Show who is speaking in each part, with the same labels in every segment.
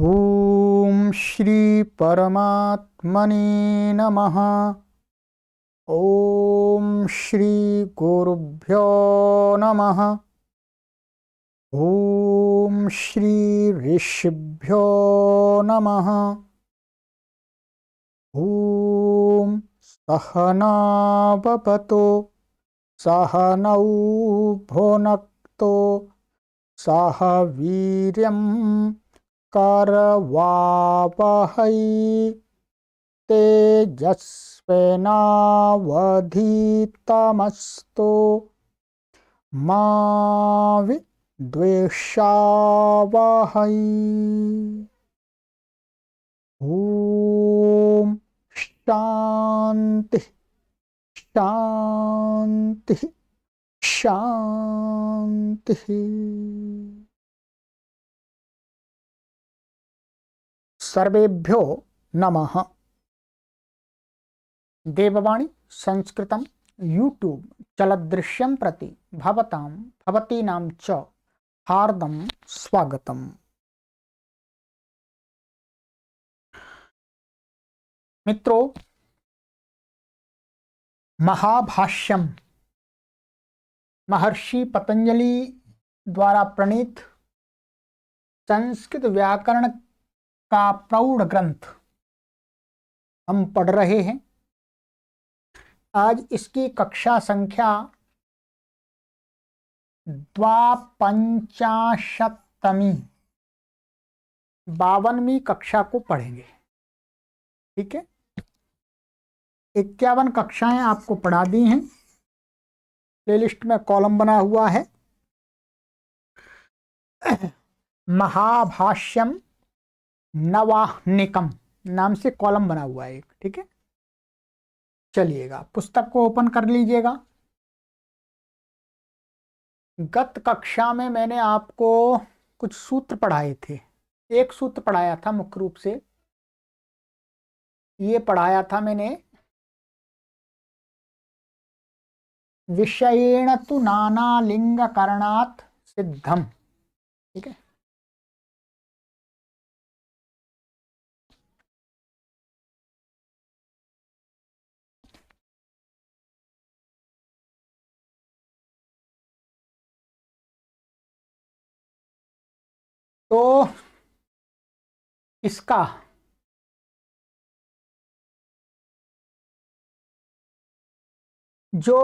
Speaker 1: ओम श्री परमात्मने नमः। ओम श्री गुरुभ्यो नमः। ओम श्री ऋषिभ्यो नमः। ओम सहनाववतु सहनौ भुनक्तु सह वीर्यं करवावहै तेजस्विनावधीतमस्तु मा विद्विषावहै। ओम शांति शांति शांति। सर्वेभ्यो नमः। देववाणी संस्कृतं यूट्यूब चलदृश्यं प्रति भवतां भवतीनां च हार्दं स्वागतम्। मित्रों, महाभाष्यम महर्षि पतंजलि द्वारा प्रणीत संस्कृत व्याकरण का प्रौढ़ ग्रंथ हम पढ़ रहे हैं। आज इसकी कक्षा संख्या 52वीं 52वीं कक्षा को पढ़ेंगे। ठीक है, 51 कक्षाएं आपको पढ़ा दी हैं। प्लेलिस्ट में कॉलम बना हुआ है महाभाष्यम नवाह्निकम नाम से कॉलम बना हुआ है एक। ठीक है, चलिएगा पुस्तक को ओपन कर लीजिएगा। गत कक्षा में मैंने आपको कुछ सूत्र पढ़ाए थे। एक सूत्र पढ़ाया था, मुख्य रूप से ये पढ़ाया था मैंने, विषयेण तु नाना लिंग करणात् सिद्धम। ठीक है, तो इसका जो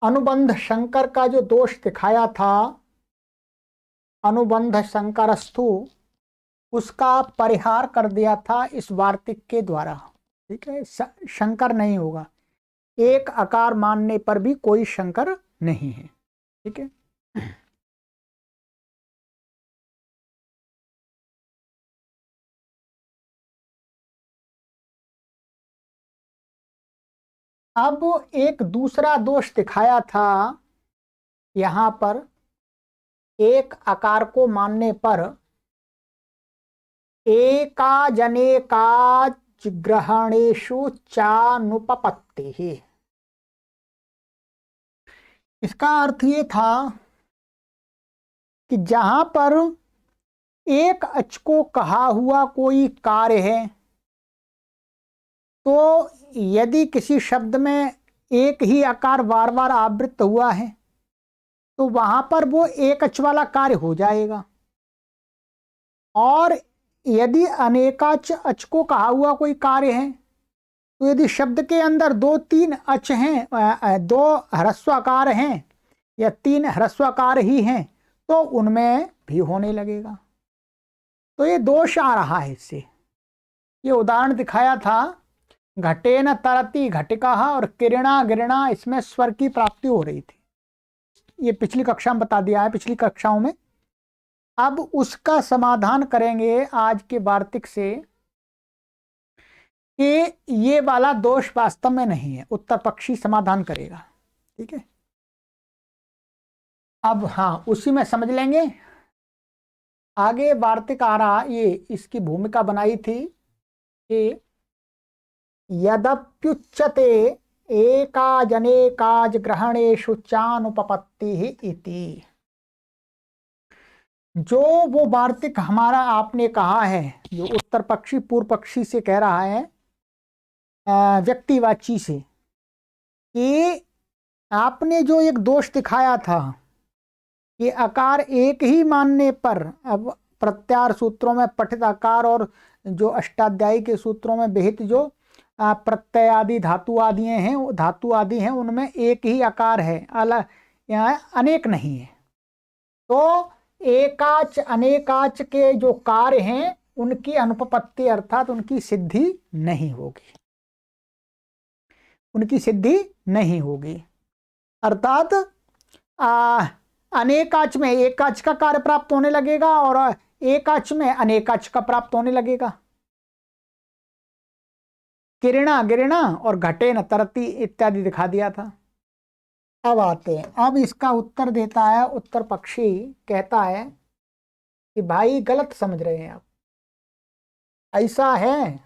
Speaker 1: अनुबंध शंकर का जो दोष दिखाया था, अनुबंध शंकरस्तु, उसका परिहार कर दिया था इस वार्तिक के द्वारा। ठीक है, शंकर नहीं होगा, एक आकार मानने पर भी कोई शंकर नहीं है। ठीक है, अब एक दूसरा दोष दिखाया था यहां पर, एक आकार को मानने पर एकाजनेकाज ग्रहणेषु चानुपपत्तिः। इसका अर्थ ये था कि जहां पर एक अच को कहा हुआ कोई कार्य है, तो यदि किसी शब्द में एक ही आकार बार बार आवृत्त हुआ है तो वहां पर वो एक अच वाला कार्य हो जाएगा। और यदि अनेकाच अच को कहा हुआ कोई कार्य है, तो यदि शब्द के अंदर 2-3 अच हैं, 2 ह्रस्वाकार हैं या 3 ह्रस्वाकार ही हैं, तो उनमें भी होने लगेगा। तो ये दोष आ रहा है इससे। ये उदाहरण दिखाया था, घटेन तरति घटिका और किरणा गिरणा, इसमें स्वर की प्राप्ति हो रही थी। ये पिछली कक्षा में बता दिया है, पिछली कक्षाओं में। अब उसका समाधान करेंगे आज के वार्तिक से कि ये वाला दोष वास्तव में नहीं है, उत्तर पक्षी समाधान करेगा। ठीक है, अब हाँ उसी में समझ लेंगे। आगे वार्तिक आ रहा, ये इसकी भूमिका बनाई थी कि यदप्युच्यते एकाजनेकाज ग्रहणेषु चानुपपत्तिः इति। जो वो वार्तिक हमारा आपने कहा है, जो उत्तर पक्षी पूर्व पक्षी से कह रहा है व्यक्तिवाची से, कि आपने जो एक दोष दिखाया था कि आकार एक ही मानने पर, अब प्रत्यार सूत्रों में पठित आकार और जो अष्टाध्यायी के सूत्रों में विहित जो प्रत्यय आदि धातु आदि हैं, धातु आदि हैं, उनमें एक ही आकार है, अलग यहाँ अनेक नहीं है। तो एकाच अनेकाच के जो कार्य हैं उनकी अनुपपत्ति अर्थात उनकी सिद्धि नहीं होगी, उनकी सिद्धि नहीं होगी। अर्थात अनेकाच में एकाच का कार्य प्राप्त होने लगेगा और एकाच में अनेकाच का प्राप्त होने लगेगा। किरणा गिरणा और घटे न तरती इत्यादि दिखा दिया था। अब आते हैं, अब इसका उत्तर देता है उत्तर पक्षी, कहता है कि भाई गलत समझ रहे हैं आप, ऐसा है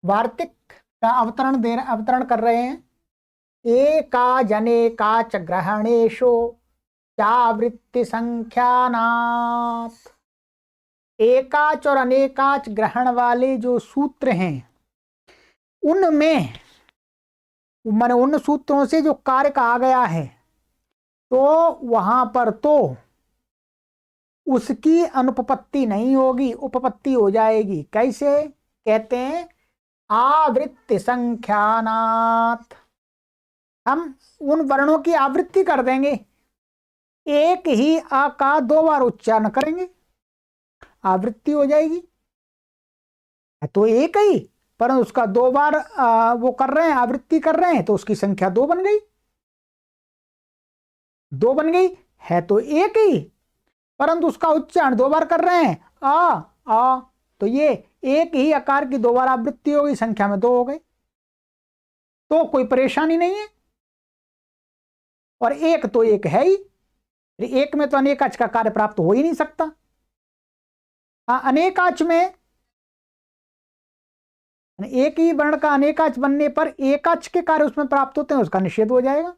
Speaker 1: वार्तिक का अवतरण कर रहे हैं। एका जने काच ग्रहणेशो चावृत्ति संख्यानात्। एकाच और अनेकाच ग्रहण वाले जो सूत्र हैं उनमें माने उन सूत्रों से जो कार्य कहा गया है, तो वहां पर तो उसकी अनुपपत्ति नहीं होगी, उपपत्ति हो जाएगी। कैसे? कहते हैं आवृत्ति संख्यानात्, हम उन वर्णों की आवृत्ति कर देंगे, एक ही आ का दो बार उच्चारण करेंगे, आवृत्ति हो जाएगी। तो एक ही पर उसका दो बार वो कर रहे हैं, आवृत्ति कर रहे हैं, तो उसकी संख्या दो बन गई, दो बन गई है तो एक ही, परंतु उसका उच्चारण दो बार कर रहे हैं आ, तो ये एक ही आकार की दो बार आवृत्ति हो गई, संख्या में दो हो गई, तो कोई परेशानी नहीं है। और एक तो एक है ही, एक में तो अनेकाच का कार्य प्राप्त हो ही नहीं सकता। अनेकाच में एक ही वर्ण का अनेकाच बनने पर एकाच के कार्य उसमें प्राप्त होते हैं, उसका निषेध हो जाएगा।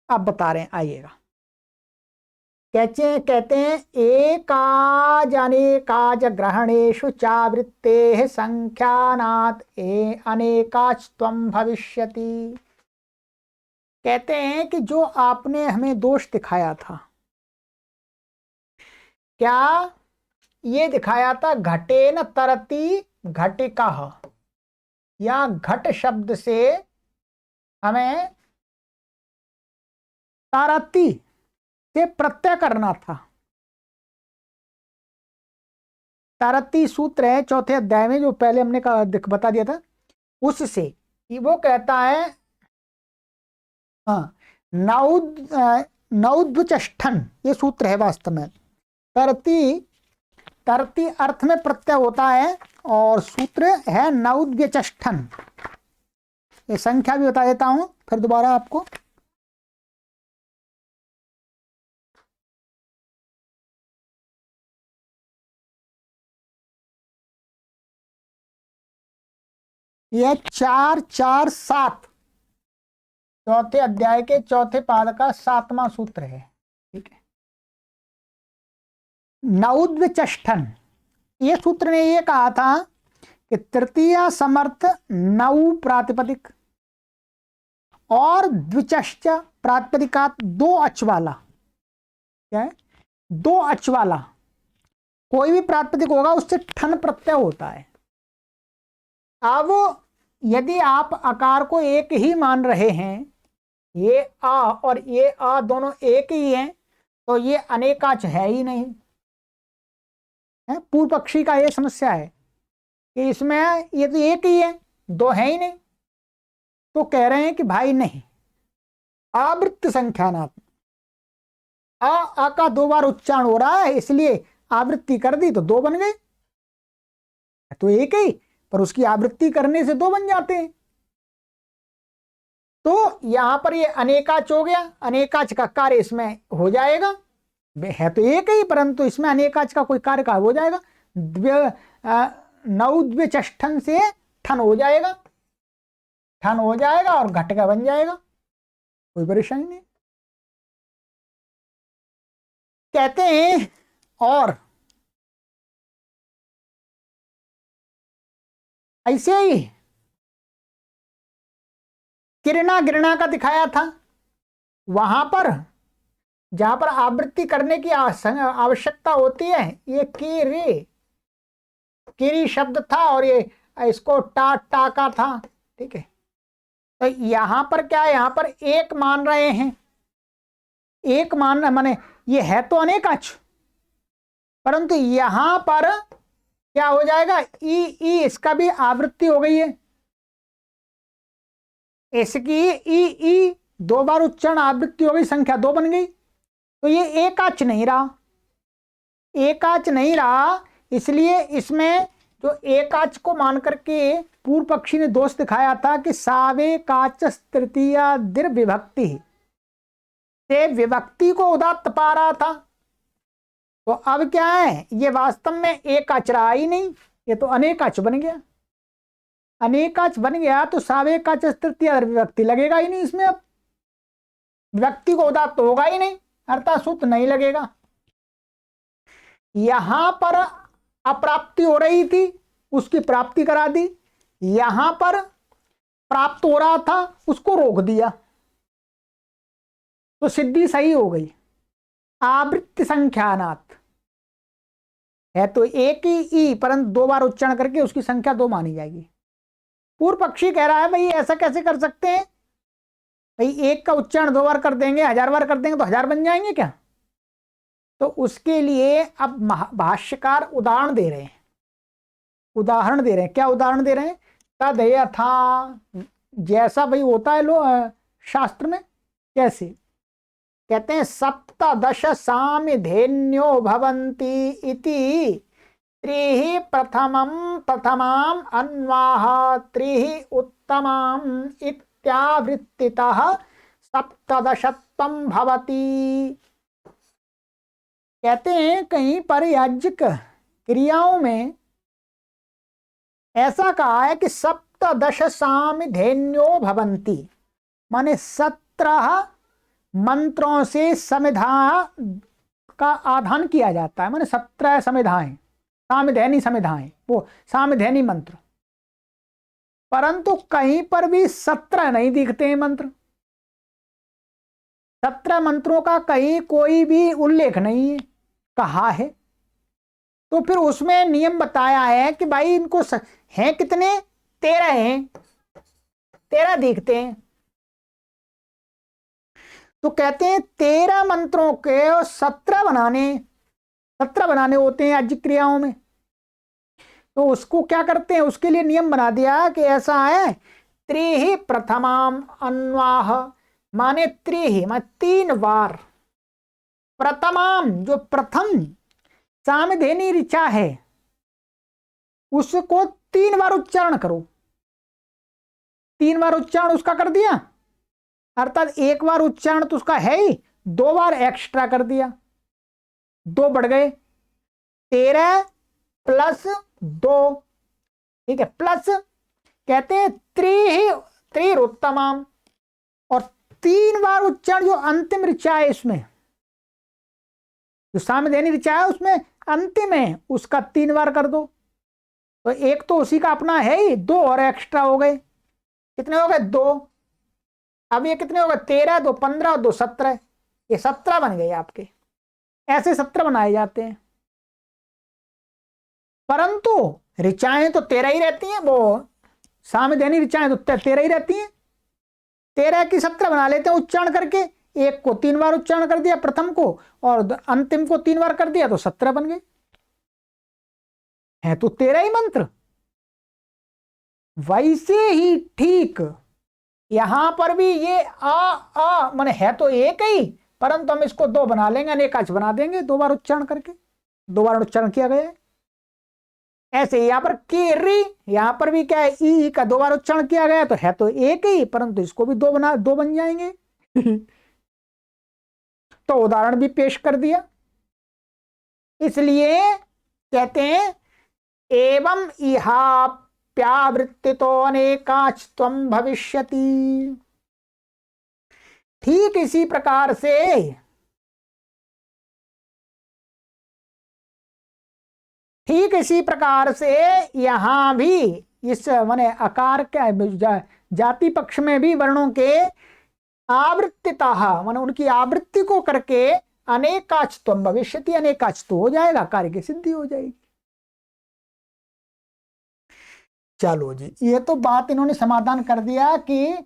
Speaker 1: अब बता रहे हैं, आइएगा। कहते हैं एकाज अनेकाज ग्रहणेषु चावृत्तेः संख्यानात् अनेकाच त्वं भविष्यति। कहते हैं कि जो आपने हमें दोष दिखाया था, क्या ये दिखाया था घटेन तरति घटिका, या घट शब्द से हमें तरति से प्रत्यय करना था। तरति सूत्र है चौथे अध्याय में, जो पहले हमने बता दिया था, उससे कि वो कहता है नौद्वचष्ठन, ये सूत्र है वास्तव में। तरति अर्थ में प्रत्यय होता है और सूत्र है नौद्वचष्ठन। ये संख्या भी बता देता हूं फिर दोबारा आपको। यह 4 4 7 चौथे अध्याय के चौथे पाद का 7वां सूत्र है। ठीक है, नौद्वचष्ठन, ये सूत्र ने ये कहा था कि तृतीय समर्थ नौ प्रातिपदिक और द्विचश्च प्रातिपदिकात दो अच वाला, क्या है, दो अच वाला कोई भी प्रातिपदिक होगा उससे ठन प्रत्यय होता है। अब यदि आप आकार को एक ही मान रहे हैं, ये आ और ये आ दोनों एक ही हैं, तो ये अनेकाच है ही नहीं है। पूर्व पक्षी का ये समस्या है कि इसमें ये तो एक ही है, दो है ही नहीं। तो कह रहे हैं कि भाई नहीं, आवृत्ति संख्यानात्, आ का दो बार उच्चारण हो रहा है, इसलिए आवृत्ति कर दी तो दो बन गए। तो एक ही पर उसकी आवृत्ति करने से दो बन जाते हैं। तो यहां पर ये अनेकाच हो गया, अनेकाच का कार्य इसमें हो जाएगा, है तो एक ही परंतु इसमें अनेकाच का कोई कार्य का हो जाएगा, नौद्वचष्ठन से ठन हो जाएगा, ठन हो जाएगा और घट का बन जाएगा, कोई परेशानी नहीं। कहते हैं और ऐसे ही किरणा गिरणा का दिखाया था, वहां पर जहां पर आवृत्ति करने की आवश्यकता होती है, ये किरी शब्द था और ये इसको टा का था। ठीक है, तो यहां पर क्या है, यहां पर एक मान रहे हैं, एक मान माने ये है तो अनेकाच, परंतु यहां पर क्या हो जाएगा, ई इसका भी आवृत्ति हो गई है, इसकी ई दो बार उच्चारण आवृत्ति हो गई, संख्या दो बन गई, तो ये एकाच नहीं रहा, एकाच नहीं रहा। इसलिए इसमें जो एकाच को मान करके पूर्व पक्षी ने दोष दिखाया था कि सावे काच तृतीया दीर्घ विभक्ति से विभक्ति को उदात्त पा रहा था, तो अब क्या है, ये वास्तव में एकाच रहा ही नहीं, ये तो अनेकाच बन गया, अनेकाच बन गया तो सावे काच तृतीया विभक्ति लगेगा ही नहीं इसमें, अब विभक्ति को उदात्त होगा ही नहीं, अर्थात सूत्र नहीं लगेगा। यहां पर अप्राप्ति हो रही थी, उसकी प्राप्ति करा दी, यहां पर प्राप्त हो रहा था, उसको रोक दिया, तो सिद्धि सही हो गई। आवृत्ति संख्यानात् है तो एक ही ई, परंतु दो बार उच्चारण करके उसकी संख्या दो मानी जाएगी। पूर्व पक्षी कह रहा है भाई ऐसा कैसे कर सकते हैं, भाई एक का उच्चारण दो बार कर देंगे, 1000 बार कर देंगे तो 1000 बन जाएंगे क्या? तो उसके लिए अब भाष्यकार उदाहरण दे रहे हैं, उदाहरण दे रहे हैं। क्या उदाहरण दे रहे हैं? तद यथा, जैसा भाई होता है लो शास्त्र में, कैसे कहते हैं, सप्तदश सामिधेन्यो भवन्ति इति त्रिहि प्रथमाम अन्वाह त्रिहि उत्तमाम इत्यावृत्तितः सप्तदशत्वं भवति। कहते हैं कहीं पर याज्ञिक क्रियाओं में ऐसा कहा है कि सप्तदश सामिधेन्यो भवन्ति, माने 17 मंत्रों से समिधा का आधान किया जाता है, माने 17 समिधाएं, सामिधेनी समिधाएं, वो सामिधेनी मंत्र, परंतु कहीं पर भी 17 नहीं दिखते हैं मंत्र, 17 मंत्रों का कहीं कोई भी उल्लेख नहीं है, कहा है। तो फिर उसमें नियम बताया है कि भाई इनको हैं कितने, 13 हैं, 13 दिखते हैं। तो कहते हैं 13 मंत्रों के 17 बनाने होते हैं याज्ञिक क्रियाओं में। तो उसको क्या करते हैं, उसके लिए नियम बना दिया कि ऐसा है, त्रिहि प्रथमाम अन्वाह, माने त्रिहि माने 3 बार, प्रथमाम जो प्रथम सामधेनी ऋचा है उसको 3 बार उच्चारण करो, 3 बार उच्चारण उसका कर दिया, अर्थात 1 बार उच्चारण तो उसका है ही, 2 बार एक्स्ट्रा कर दिया, 2 बढ़ गए, 13 प्लस 2, ठीक है, प्लस कहते हैं त्रिरुत्तमाम, और 3 बार उच्चारण जो अंतिम ऋचा है, इसमें जो सामधेनी ऋचा है उसमें अंतिम है, उसका 3 बार कर दो, तो एक तो उसी का अपना है ही, 2 और एक्स्ट्रा हो गए, कितने हो गए 2, अब ये कितने हो गए 13, 2 15, 2 17, ये 17 बन गए आपके। ऐसे 17 बनाए जाते हैं, परंतु ऋचाएं तो 13 ही रहती हैं, वो सामधेनी ऋचाएं तो 13 ही रहती हैं, 13 की 17 बना लेते हैं उच्चारण करके, एक को 3 बार उच्चारण कर दिया प्रथम को, और अंतिम को 3 बार कर दिया, तो 17 बन गए, है तो 13 ही मंत्र। वैसे ही ठीक यहां पर भी ये आ माने है तो एक ही, परंतु हम इसको 2 बना लेंगे, अनेकाच बना देंगे, 2 बार उच्चारण करके, 2 बार उच्चारण किया गया है। ऐसे यहां पर री, यहां पर भी क्या है, ई का 2 बार उच्चारण किया गया, तो है तो एक ही, परंतु इसको भी 2 बन जाएंगे। तो उदाहरण भी पेश कर दिया। इसलिए कहते हैं एवं इहा लिप्यावृत्तितो अनेकाच्त्वं भविष्यति। ठीक इसी प्रकार से यहां भी इस माने आकार के जाति पक्ष में भी वर्णों के आवृत्तिता माने उनकी आवृत्ति को करके अनेकाच्त्वं भविष्यति, अनेकाच तो हो जाएगा, कार्य की सिद्धि हो जाएगी। चलो जी, ये तो बात इन्होंने समाधान कर दिया कि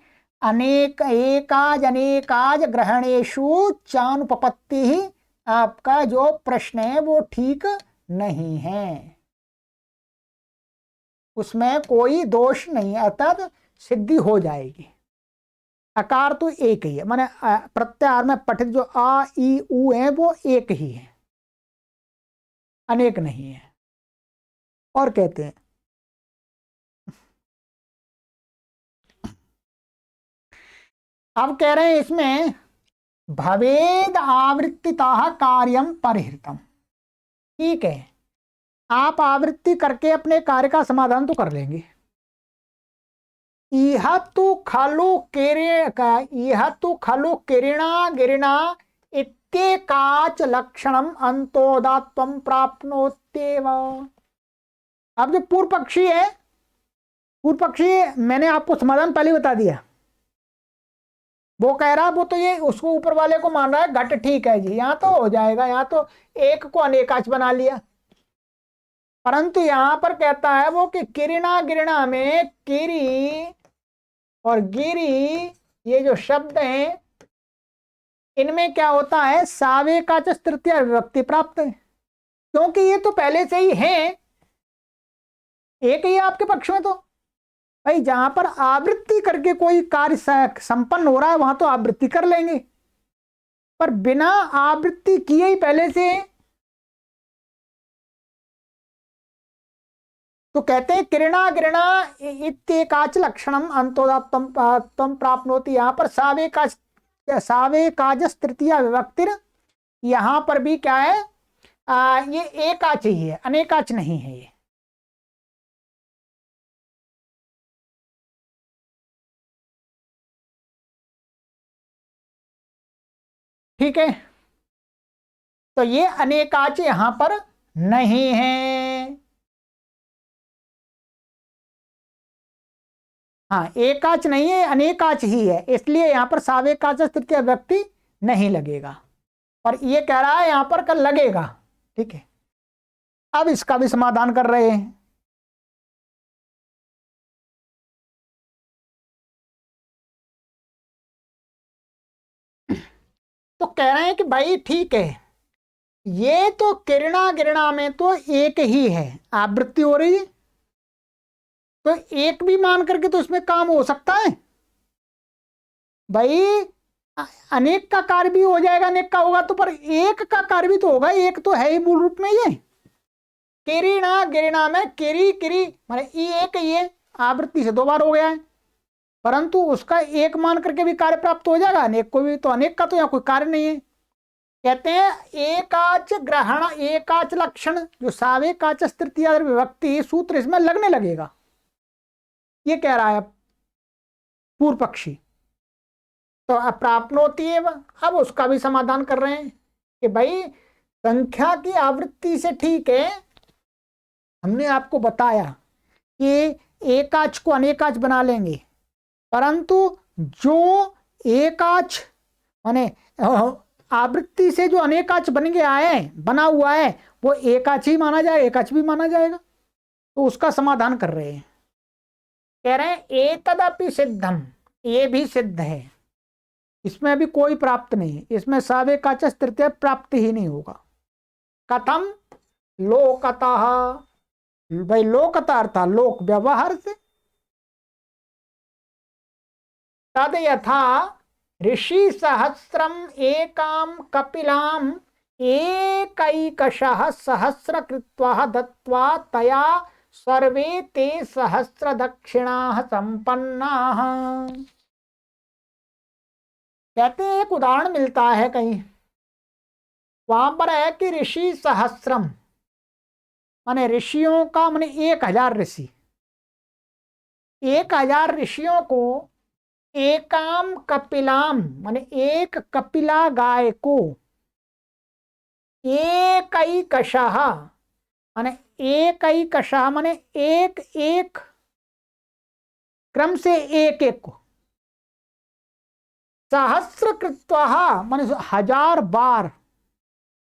Speaker 1: अनेक अनेकाज ग्रहणेशु चानुपपत्ति ही आपका जो प्रश्न है वो ठीक नहीं है, उसमें कोई दोष नहीं है, अर्थात सिद्धि हो जाएगी। आकार तो एक ही है, माने प्रत्याहार में पठित जो आ ई उ है वो एक ही है, अनेक नहीं है। और कहते हैं अब कह रहे हैं इसमें भवेद आवृत्तिता कार्यम परिहृतम। ठीक है, आप आवृत्ति करके अपने कार्य का समाधान तो कर लेंगे। इह तु खलु किरणा गिरिणा इत्येकाच लक्षणम अंतोदात्वं प्राप्नोत्येव। अब जो पूर्व पक्षी है, मैंने आपको समाधान पहले बता दिया। वो कह रहा वो तो ये उसको ऊपर वाले को मान रहा है घट ठीक है जी, यहां तो हो जाएगा, यहां तो एक को अनेकाच बना लिया। परंतु यहां पर कहता है वो कि किरणा गिरणा में किरी और गिरी ये जो शब्द हैं इनमें क्या होता है, सावेकाच तृतीया विभक्ति प्राप्त है, क्योंकि ये तो पहले से ही है, एक ही है आपके पक्ष में। तो भाई जहां पर आवृत्ति करके कोई कार्य संपन्न हो रहा है वहां तो आवृत्ति कर लेंगे, पर बिना आवृत्ति किए ही पहले से। तो कहते हैं किरणा गिरणा इत्येकाच लक्षणम अंतोदात्तम प्राप्नोति। यहां पर सावेकाच तृतीया विभक्तिर, यहां पर भी क्या है, ये एकाच ही है, अनेकाच नहीं है ये। ठीक है, तो ये अनेकाच यहां पर नहीं है। हाँ, एकाच नहीं है, अनेकाच ही है, इसलिए यहां पर सावेकाच तृतीय व्यक्ति नहीं लगेगा। और ये कह रहा है यहां पर कल लगेगा। ठीक है, अब इसका भी समाधान कर रहे हैं। तो कह रहे हैं कि भाई ठीक है, ये तो किरणा गिरणा में तो एक ही है, आवृत्ति हो रही है, तो एक भी मान करके तो इसमें काम हो सकता है भाई। अनेक का कार्य भी हो जाएगा, अनेक का होगा तो, पर एक का कार्य भी तो होगा, एक तो है ही मूल रूप में ये। किरणा गिरणा में किरी किरी माने एक ही है, आवृत्ति से दो बार हो गया है, परंतु उसका एक मान करके भी कार्य प्राप्त हो जाएगा, अनेक को भी तो, अनेक का तो यहाँ कोई कार्य नहीं है। कहते हैं एकाच ग्रहण एकाच लक्षण, जो सावेकाच तृतीया विभक्ति सूत्र इसमें लगने लगेगा, ये कह रहा है पूर्व पक्षी। तो अप्राप्नोति एव, अब उसका भी समाधान कर रहे हैं कि भाई संख्या की आवृत्ति से ठीक है, हमने आपको बताया कि एकाच को अनेकाच बना लेंगे, परंतु जो एकाच माने आवृत्ति से जो अनेकाच बन गया है, बना हुआ है, वो एकाच ही माना जाएगा, एकाच भी माना जाएगा। तो उसका समाधान कर रहे हैं, कह रहे हैं एतदपि सिद्धम, ये भी सिद्ध है, इसमें अभी कोई प्राप्त नहीं है, इसमें सावेकाच तृतीय प्राप्त ही नहीं होगा। कथम, लोकतः, भाई लोकता अर्थात लोक व्यवहार से। तद यथा ऋषि सहस्रम एकाम कपिलाम एकैकशः सहस्र कृत्वा दत्वा तया सर्वे ते सहस्र दक्षिणाः संपन्नाः। कहते हैं एक उदाहरण मिलता है कहीं, वहां पर है कि ऋषि सहस्रम माने ऋषियों का माने 1000 ऋषि, 1000 ऋषियों को एकाम कपिलाम माने एक कपिला गाय को एकैकशः माने एकैकशः माने एक एक क्रम से एक एक को सहस्र कृत्वा माने 1000 बार,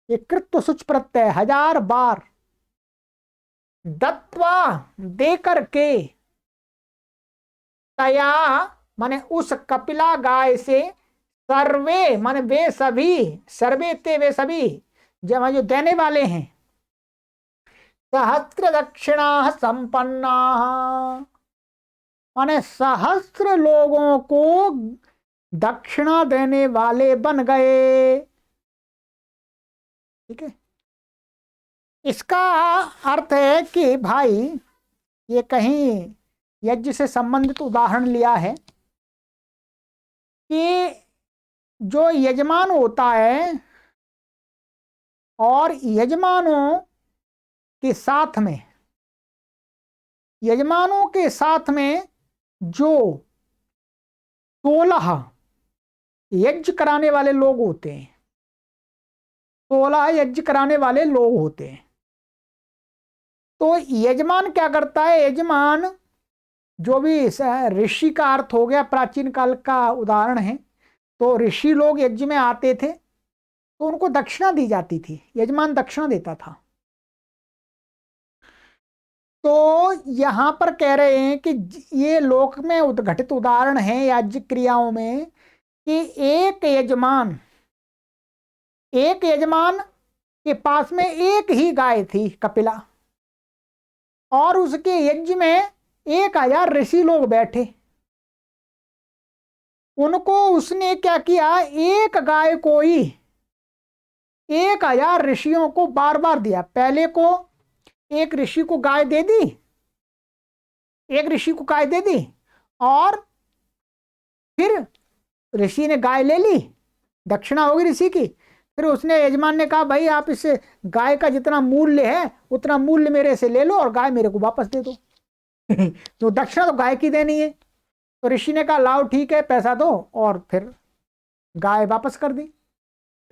Speaker 1: ये कृत्व सुच प्रत्यय 1000 बार दत्वा दे करके तया माने उस कपिला गाय से सर्वे माने वे सभी, सर्वे ते वे सभी जब जो देने वाले हैं, सहस्त्र दक्षिणा संपन्ना माने सहस्त्र लोगों को दक्षिणा देने वाले बन गए। ठीक है, इसका अर्थ है कि भाई ये कहीं यज्ञ से संबंधित उदाहरण लिया है कि जो यजमान होता है और यजमानों के साथ में, यजमानों के साथ में जो 16 यज्ञ कराने वाले लोग होते हैं, 16 यज्ञ कराने वाले लोग होते हैं। तो यजमान क्या करता है, यजमान जो भी ऋषि का अर्थ हो गया, प्राचीन काल का उदाहरण है, तो ऋषि लोग यज्ञ में आते थे तो उनको दक्षिणा दी जाती थी, यजमान दक्षिणा देता था। तो यहां पर कह रहे हैं कि ये लोक में उद्घटित उदाहरण है यज्ञ क्रियाओं में कि एक यजमान के पास में एक ही गाय थी कपिला, और उसके यज्ञ में 1000 ऋषि लोग बैठे। उनको उसने क्या किया, एक गाय को ही 1000 ऋषियों को बार बार दिया। पहले को एक ऋषि को गाय दे दी, एक ऋषि को गाय दे दी, और फिर ऋषि ने गाय ले ली, दक्षिणा होगी ऋषि की। फिर उसने, यजमान ने कहा भाई आप इस गाय का जितना मूल्य है उतना मूल्य मेरे से ले लो और गाय मेरे को वापस दे दो। तो दक्षिणा तो गाय की देनी है। तो ऋषि ने कहा लाओ ठीक है पैसा दो, और फिर गाय वापस कर दी।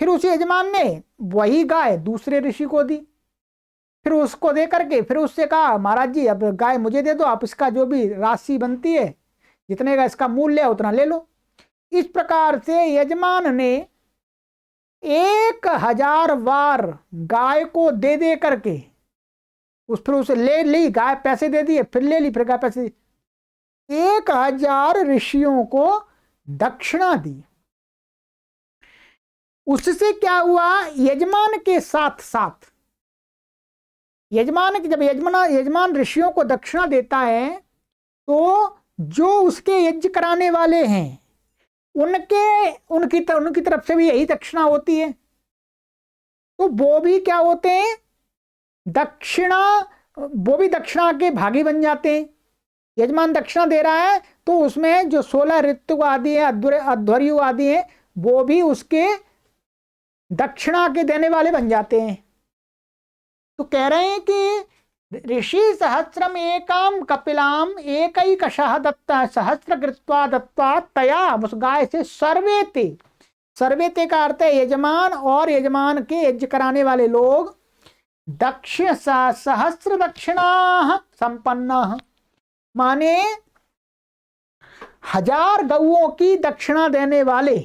Speaker 1: फिर उस यजमान ने वही गाय दूसरे ऋषि को दी, फिर उसको दे करके फिर उससे कहा महाराज जी अब गाय मुझे दे दो, आप इसका जो भी राशि बनती है, जितने का इसका मूल्य है उतना ले लो। इस प्रकार से यजमान ने 1000 बार गाय को दे दे करके फिर उसे ले ली, गाय पैसे दे दिए, फिर ले ली, फिर गाय पैसे दी, 1000 ऋषियों को दक्षिणा दी। उससे क्या हुआ, यजमान के साथ साथ जब यजमान ऋषियों को दक्षिणा देता है तो जो उसके यज्ञ कराने वाले हैं उनकी तरफ से भी यही दक्षिणा होती है। तो वो भी क्या होते हैं, वो भी दक्षिणा के भागी बन जाते हैं। यजमान दक्षिणा दे रहा है तो उसमें जो 16 ऋतु आदि है, अध्वर्यु आदि है, वो भी उसके दक्षिणा के देने वाले बन जाते हैं। तो कह रहे हैं कि ऋषि सहस्रम एकाम कपिलाम एकैकशः दत्ता सहस्र कृत्वा दत्ता तया, उस गाय से सर्वेते का अर्थ है यजमान और यजमान के यज्ञ कराने वाले लोग दक्षिण सहस्र दक्षिणा संपन्ना, माने 1000 गौओं की दक्षिणा देने वाले।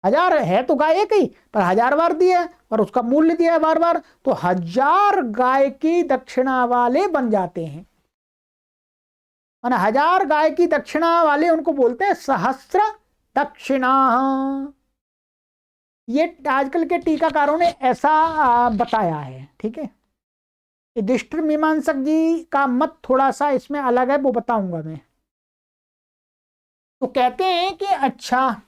Speaker 1: 1000 है तो गाय एक ही, पर 1000 बार दिया और उसका मूल्य दिया बार बार, तो 1000 गाय की दक्षिणा वाले बन जाते हैं। माने 1000 गाय की दक्षिणा वाले उनको बोलते हैं सहस्र दक्षिणा। ये आजकल के टीकाकारों ने ऐसा बताया है। ठीक है, युधिष्ठिर मीमांसक जी का मत थोड़ा सा इसमें अलग है, वो बताऊंगा मैं। तो कहते हैं कि अच्छा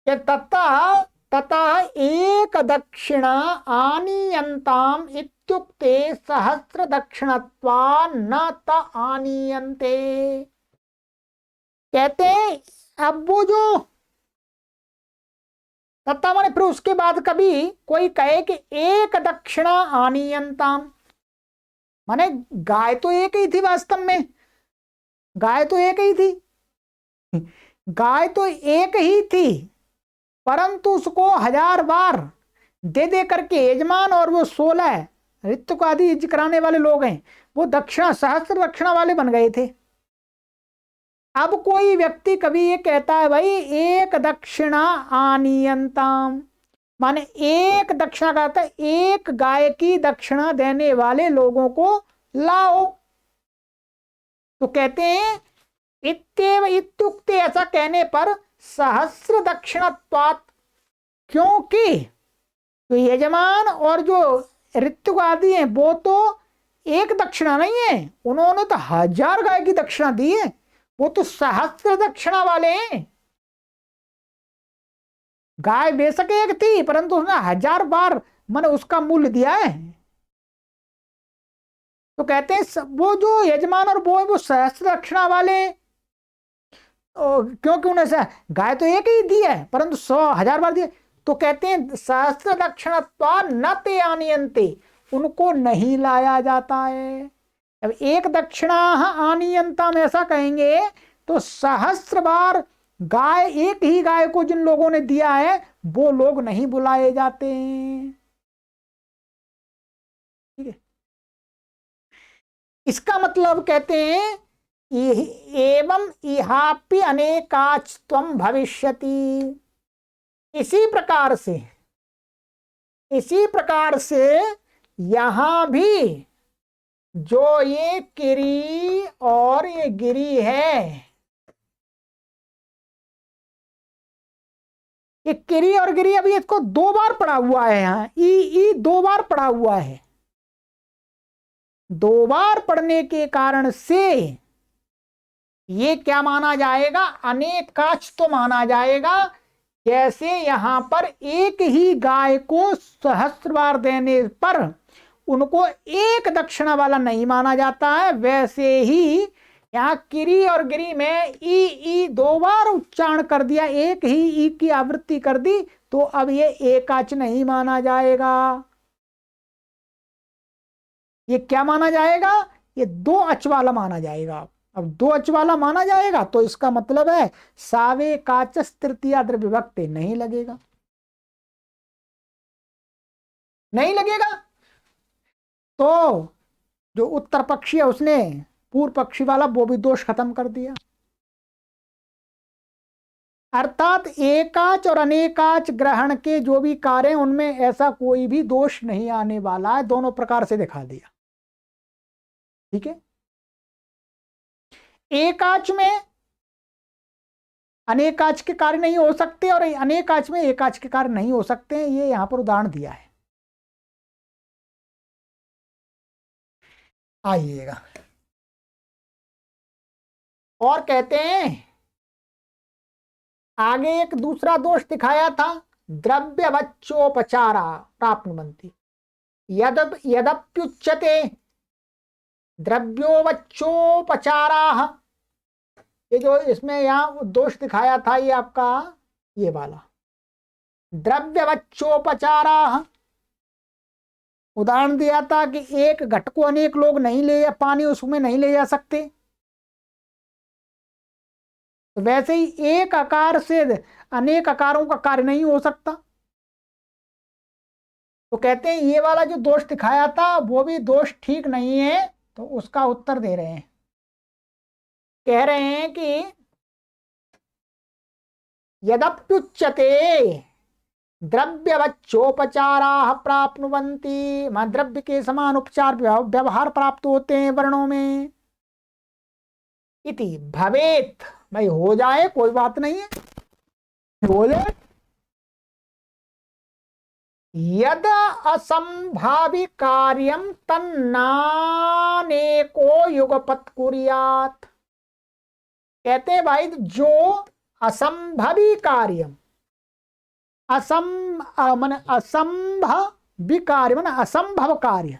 Speaker 1: तथा एक दक्षिणा आनीयंताम इत्युक्ते सहस्र दक्षिणत्वा न त आनीयन्ते। कहते हैं अब वो जो तथा माने फिर उसके बाद कभी कोई कहे कि एक दक्षिणा आनीयंताम, माने गाय तो एक ही थी वास्तव में, गाय तो एक ही थी, गाय तो एक ही थी, परंतु उसको 1000 बार दे दे करके यजमान और वो 16 ऋतु आदि यज्ञ कराने वाले लोग हैं, वो दक्षिणा सहस्त्र दक्षिणा वाले बन गए थे। अब कोई व्यक्ति कभी ये कहता है भाई एक दक्षिणा आनियंताम, माने एक दक्षिणा कहता है एक गाय की दक्षिणा देने वाले लोगों को लाओ, तो कहते हैं इत्येव इत्युक्ते, ऐसा कहने पर सहस्र दक्षिणत्वात्, क्योंकि तो यजमान और जो ऋतु आदि हैं वो तो एक दक्षिणा नहीं है, उन्होंने तो 1000 गाय की दक्षिणा दी है, वो तो सहस्र दक्षिणा वाले हैं। गाय बेशक एक थी परंतु उसने 1000 बार मैंने उसका मूल्य दिया है। तो कहते हैं वो जो यजमान और वो सहस्र दक्षिणा वाले, क्योंकि उन्हें गाय तो एक ही दी है परंतु 100,000 बार दिए, तो कहते हैं सहस्र दक्षिणत्वा न ते आनियंते, उनको नहीं लाया जाता है। अब एक दक्षिणा आनियंता में ऐसा कहेंगे तो सहस्र बार गाय, एक ही गाय को जिन लोगों ने दिया है वो लोग नहीं बुलाए जाते हैं। ठीक है, इसका मतलब कहते हैं एवं इहापि अनेकाच्त्वं भविष्यति, इसी प्रकार से यहां भी जो ये किरी और ये गिरी है, ये किरी और गिरी अभी इसको 2 बार पढ़ा हुआ है, यहां ई 2 बार पढ़ा हुआ है। 2 बार पढ़ने के कारण से ये क्या माना जाएगा, अनेकाच तो माना जाएगा। जैसे यहां पर एक ही गाय को सहस्र बार देने पर उनको एक दक्षिणा वाला नहीं माना जाता है, वैसे ही यहाँ किरी और गिरी में ई 2 बार उच्चारण कर दिया, एक ही ई की आवृत्ति कर दी, तो अब ये एकाच नहीं माना जाएगा। ये क्या माना जाएगा, ये 2 अच वाला माना जाएगा। अब 2 अच वाला माना जाएगा तो इसका मतलब है सावे काचस तृतीया द्रव्य विभक्ति नहीं लगेगा, नहीं लगेगा। तो जो उत्तर पक्षी है उसने पूर्व पक्षी वाला वो भी दोष खत्म कर दिया। अर्थात एकाच और अनेकाच ग्रहण के जो भी कार्य हैं उनमें ऐसा कोई भी दोष नहीं आने वाला है, दोनों प्रकार से दिखा दिया। ठीक है, एकाच में अनेकाच के कार्य नहीं हो सकते और अनेकाच में एकाच के कार्य नहीं हो सकते हैं, ये यहां पर उदाहरण दिया है। आइएगा और कहते हैं आगे एक दूसरा दोष दिखाया था, द्रव्यवच्चोपचारा प्राप्नुवन्ति, यदप्युच्यते द्रव्योवच्चोपचाराः, ये जो इसमें यहां दोष दिखाया था ये आपका ये वाला द्रव्यवच्चोपचाराः, उदाहरण दिया था कि एक घट को अनेक लोग नहीं ले, पानी उसमें नहीं ले जा सकते, तो वैसे ही एक आकार से अनेक आकारों का कार्य नहीं हो सकता। तो कहते हैं ये वाला जो दोष दिखाया था वो भी दोष ठीक नहीं है, तो उसका उत्तर दे रहे हैं, कह रहे हैं कि यदप्युच्यते द्रव्यवच्चोपचाराः प्राप्नुवन्ति, द्रव्य के समान उपचार व्यवहार प्राप्त होते हैं वर्णों में, इति भवेत, भाई हो जाए कोई बात नहीं है, हो जाए, यद असंभावी कार्यम तन्नानेको युगपत् कुर्यात्, कहते हैं भाई जो असंभवी कार्यम, असंभवी कार्य माने असंभव कार्य,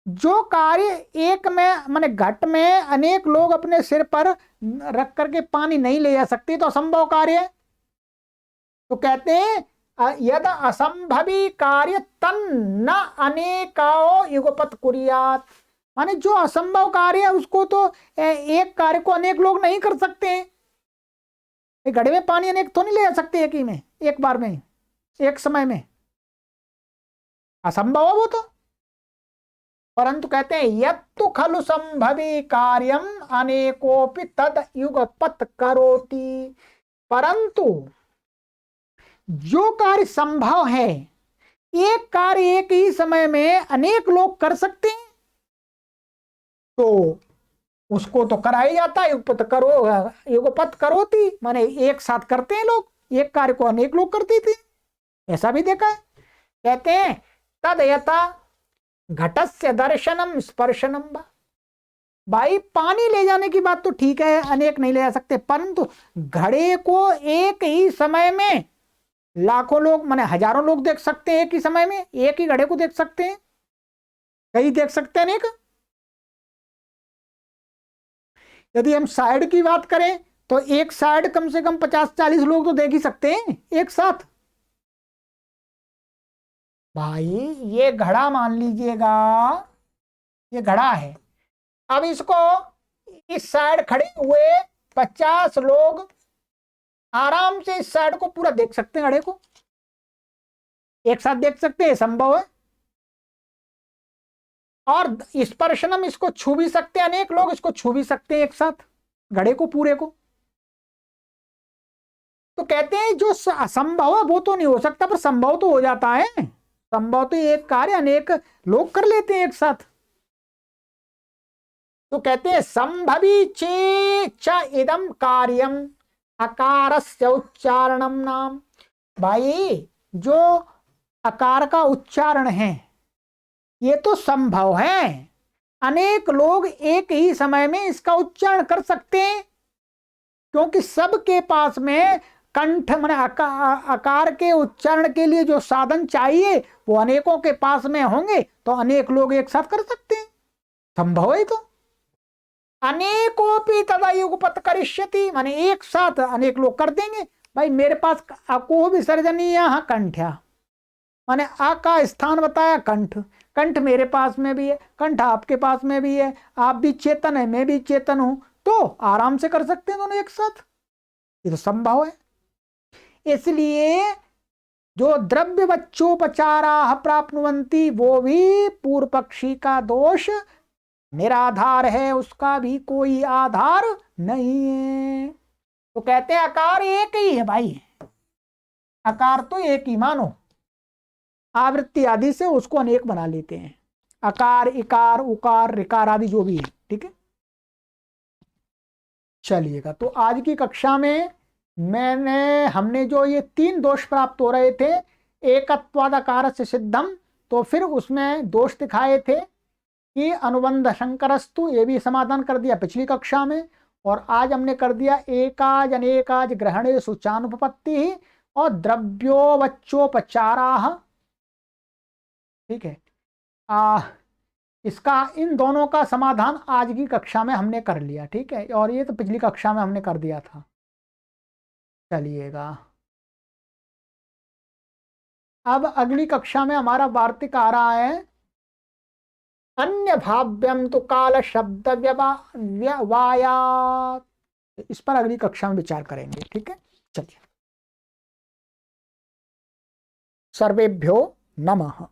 Speaker 1: जो कार्य एक में माने घट में अनेक लोग अपने सिर पर रख करके पानी नहीं ले जा सकते तो असंभव कार्य है। तो कहते हैं यद असंभवी कार्य तन्न अनेकाओ युगपत् कुर्यात्, माने जो असंभव कार्य है उसको तो एक कार्य को अनेक लोग नहीं कर सकते हैं। घड़े में पानी अनेक तो नहीं ले जा सकते एक ही में, एक बार में, एक समय में, असंभव है वो तो। परंतु कहते हैं यत्तु खलु संभवी कार्यम अनेकोपि तद युगपत करोति। परंतु जो कार्य संभव है, एक कार्य एक ही समय में अनेक लोग कर सकते हैं, तो उसको तो करा ही जाता है। युगपत करोति माने एक साथ करते हैं लोग, एक कार्य को अनेक लोग करते थे, ऐसा भी देखा है। कहते हैं तद यथा घटस्य दर्शनम स्पर्शनम बा। भाई पानी ले जाने की बात तो ठीक है, अनेक नहीं ले जा सकते, परंतु घड़े को एक ही समय में लाखों लोग माने हजारों लोग देख सकते हैं। एक ही समय में एक ही घड़े को देख सकते हैं, कई देख सकते हैं अनेक। यदि हम साइड की बात करें तो एक साइड कम से कम 50-40 लोग तो देख ही सकते हैं एक साथ। भाई ये घड़ा मान लीजिएगा, ये घड़ा है, अब इसको इस साइड खड़े हुए 50 लोग आराम से इस साइड को पूरा देख सकते हैं, घड़े को एक साथ देख सकते हैं, संभव है। और स्पर्शनम इसको छू भी सकते हैं, अनेक लोग इसको छू भी सकते हैं एक साथ, घड़े को पूरे को। तो कहते हैं जो असंभव है वो तो नहीं हो सकता, पर संभव तो हो जाता है। संभव तो एक कार्य अनेक लोग कर लेते हैं एक साथ। तो कहते हैं संभवी चे च इदम कार्यम अकारस्य उच्चारणम नाम। भाई जो अकार का उच्चारण है ये तो संभव है, अनेक लोग एक ही समय में इसका उच्चारण कर सकते हैं, क्योंकि सबके पास में कंठ माने आकार के उच्चारण के लिए जो साधन चाहिए वो अनेकों के पास में होंगे, तो अनेक लोग एक साथ कर सकते हैं, संभव है। तो अनेकोपि तदा युगपत करिष्यति माने एक साथ अनेक लोग कर देंगे। भाई मेरे पास अको विसर्जनीय कंठ्या माने आ का स्थान बताया कंठ, कंठ मेरे पास में भी है, कंठ आपके पास में भी है, आप भी चेतन है, मैं भी चेतन हूं, तो आराम से कर सकते हैं दोनों एक साथ, ये तो संभव है। इसलिए जो द्रव्य बच्चोपचारा प्राप्नुवंती वो भी पूर्व पक्षी का दोष निराधार है, उसका भी कोई आधार नहीं है। तो कहते हैं आकार एक ही है भाई, आकार तो एक ही मानो, आवृत्ति आदि से उसको अनेक बना लेते हैं, अकार इकार उकार ऋकार आदि जो भी है, ठीक है। चलिएगा, तो आज की कक्षा में हमने जो ये 3 दोष प्राप्त हो रहे थे, एकत्वाद आकार से सिद्धम, तो फिर उसमें दोष दिखाए थे कि अनुबंध शंकरस्तु, ये भी समाधान कर दिया पिछली कक्षा में। और आज हमने कर दिया एकाज अनेकाज ग्रहणेषु चानुपपत्ति और द्रव्योवच्चोपचाराः, ठीक है। इसका इन दोनों का समाधान आज की कक्षा में हमने कर लिया, ठीक है, और ये तो पिछली कक्षा में हमने कर दिया था। चलिएगा, अब अगली कक्षा में हमारा वार्तिक आ रहा है अन्य भाव्यम तो काल शब्द व्यवायात, इस पर अगली कक्षा में विचार करेंगे, ठीक है। चलिए, सर्वेभ्यो नमः।